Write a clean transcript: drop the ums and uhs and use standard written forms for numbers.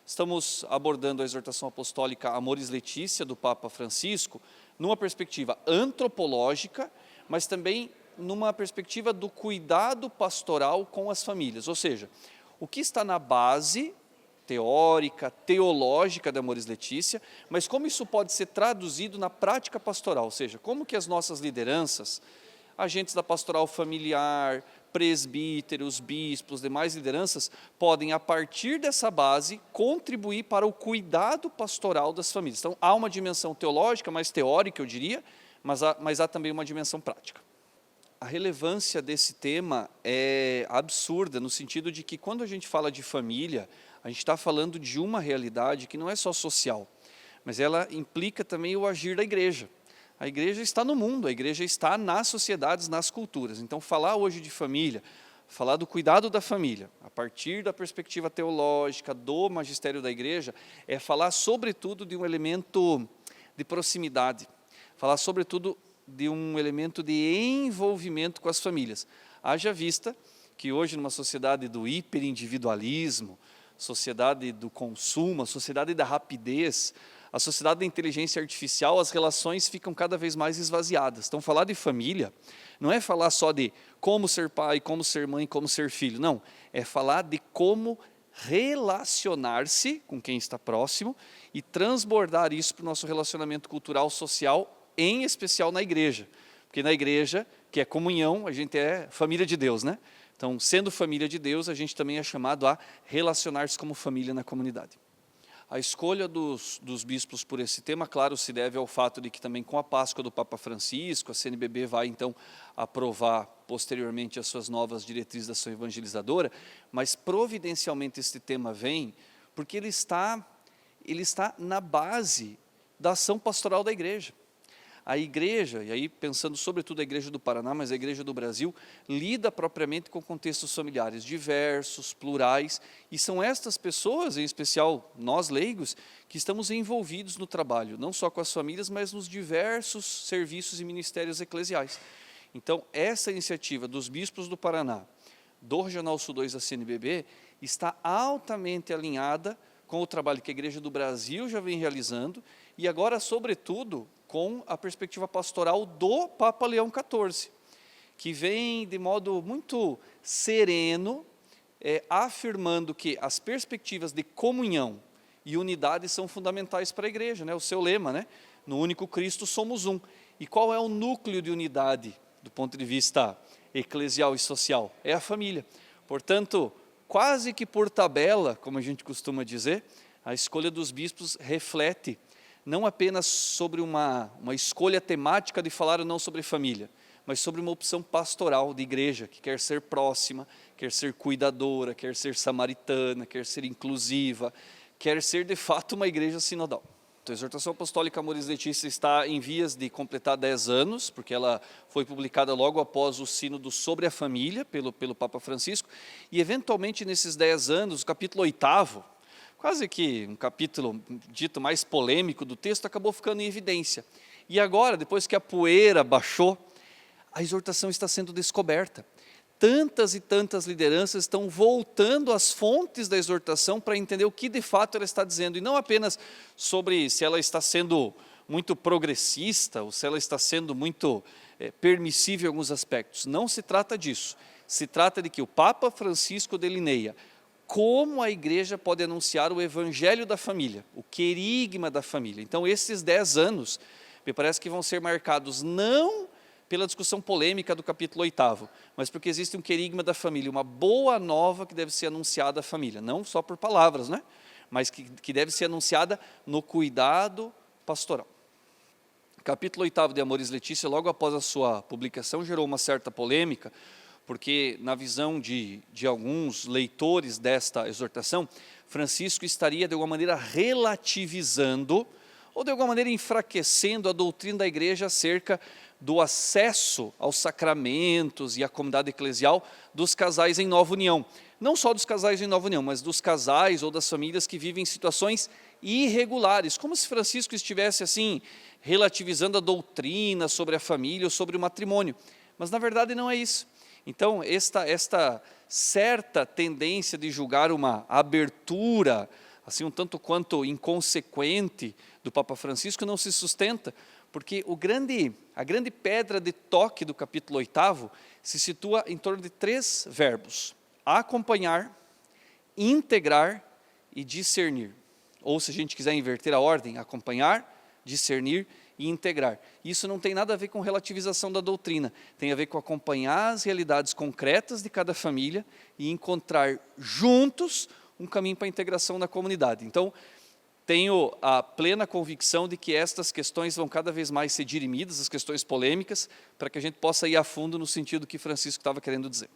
Estamos abordando a exortação apostólica Amoris Laetitia, do Papa Francisco, numa perspectiva antropológica, mas também numa perspectiva do cuidado pastoral com as famílias. Ou seja, o que está na base teórica, teológica da Amoris Laetitia, mas como isso pode ser traduzido na prática pastoral, ou seja, como que as nossas lideranças, agentes da pastoral familiar, presbíteros, bispos, demais lideranças, podem, a partir dessa base, contribuir para o cuidado pastoral das famílias. Então, há uma dimensão teológica, mais teórica, eu diria, mas há também uma dimensão prática. A relevância desse tema é absurda, no sentido de que, quando a gente fala de família, a gente está falando de uma realidade que não é só social, mas ela implica também o agir da igreja. A igreja está no mundo, a igreja está nas sociedades, nas culturas. Então, falar hoje de família, falar do cuidado da família, a partir da perspectiva teológica, do magistério da igreja, é falar sobretudo de um elemento de proximidade, falar sobretudo de um elemento de envolvimento com as famílias. Haja vista que hoje, numa sociedade do hiperindividualismo, sociedade do consumo, a sociedade da rapidez, a sociedade da inteligência artificial, as relações ficam cada vez mais esvaziadas. Então, falar de família não é falar só de como ser pai, como ser mãe, como ser filho. Não, é falar de como relacionar-se com quem está próximo e transbordar isso para o nosso relacionamento cultural, social, em especial na igreja. Porque na igreja, que é comunhão, a gente é família de Deus, né? Então, sendo família de Deus, a gente também é chamado a relacionar-se como família na comunidade. A escolha dos bispos por esse tema, claro, se deve ao fato de que também com a Páscoa do Papa Francisco, a CNBB vai então aprovar posteriormente as suas novas diretrizes da ação evangelizadora, mas providencialmente este tema vem porque ele está na base da ação pastoral da igreja. A igreja, e aí pensando sobretudo a igreja do Paraná, mas a igreja do Brasil, lida propriamente com contextos familiares diversos, plurais, e são estas pessoas, em especial nós leigos, que estamos envolvidos no trabalho, não só com as famílias, mas nos diversos serviços e ministérios eclesiais. Então, essa iniciativa dos bispos do Paraná, do Regional Sul 2 da CNBB, está altamente alinhada com o trabalho que a igreja do Brasil já vem realizando, e agora, sobretudo, com a perspectiva pastoral do Papa Leão XIV, que vem de modo muito sereno, afirmando que as perspectivas de comunhão e unidade são fundamentais para a igreja, né? O seu lema, né? No único Cristo somos um. E qual é o núcleo de unidade do ponto de vista eclesial e social? É a família. Portanto, quase que por tabela, como a gente costuma dizer, a escolha dos bispos reflete não apenas sobre uma escolha temática de falar ou não sobre família, mas sobre uma opção pastoral de igreja, que quer ser próxima, quer ser cuidadora, quer ser samaritana, quer ser inclusiva, quer ser de fato uma igreja sinodal. A exortação apostólica Amoris Laetitia está em vias de completar 10 anos, porque ela foi publicada logo após o sínodo sobre a família, pelo Papa Francisco, e eventualmente nesses 10 anos, o capítulo 8º, quase que um capítulo dito mais polêmico do texto, acabou ficando em evidência. E agora, depois que a poeira baixou, a exortação está sendo descoberta. Tantas e tantas lideranças estão voltando às fontes da exortação para entender o que de fato ela está dizendo, e não apenas sobre se ela está sendo muito progressista, ou se ela está sendo muito permissiva em alguns aspectos. Não se trata disso. Se trata de que o Papa Francisco delineia como a igreja pode anunciar o evangelho da família, o querigma da família. Então, esses 10 anos, me parece que vão ser marcados não pela discussão polêmica do capítulo 8º, mas porque existe um querigma da família, uma boa nova que deve ser anunciada à família, não só por palavras, né? Mas que deve ser anunciada no cuidado pastoral. O capítulo 8º de Amoris Laetitia, logo após a sua publicação, gerou uma certa polêmica, porque na visão de alguns leitores desta exortação, Francisco estaria de alguma maneira relativizando, ou de alguma maneira enfraquecendo a doutrina da igreja acerca do acesso aos sacramentos e à comunidade eclesial dos casais em nova união. Não só dos casais em nova união, mas dos casais ou das famílias que vivem situações irregulares, como se Francisco estivesse assim, relativizando a doutrina sobre a família ou sobre o matrimônio. Mas na verdade não é isso. Então, esta certa tendência de julgar uma abertura assim um tanto quanto inconsequente do Papa Francisco não se sustenta, porque a grande pedra de toque do capítulo 8º se situa em torno de 3 verbos: acompanhar, integrar e discernir. Ou, se a gente quiser inverter a ordem, acompanhar, discernir e integrar. Isso não tem nada a ver com relativização da doutrina, tem a ver com acompanhar as realidades concretas de cada família e encontrar juntos um caminho para a integração na comunidade. Então, tenho a plena convicção de que estas questões vão cada vez mais ser dirimidas, as questões polêmicas, para que a gente possa ir a fundo no sentido que Francisco estava querendo dizer.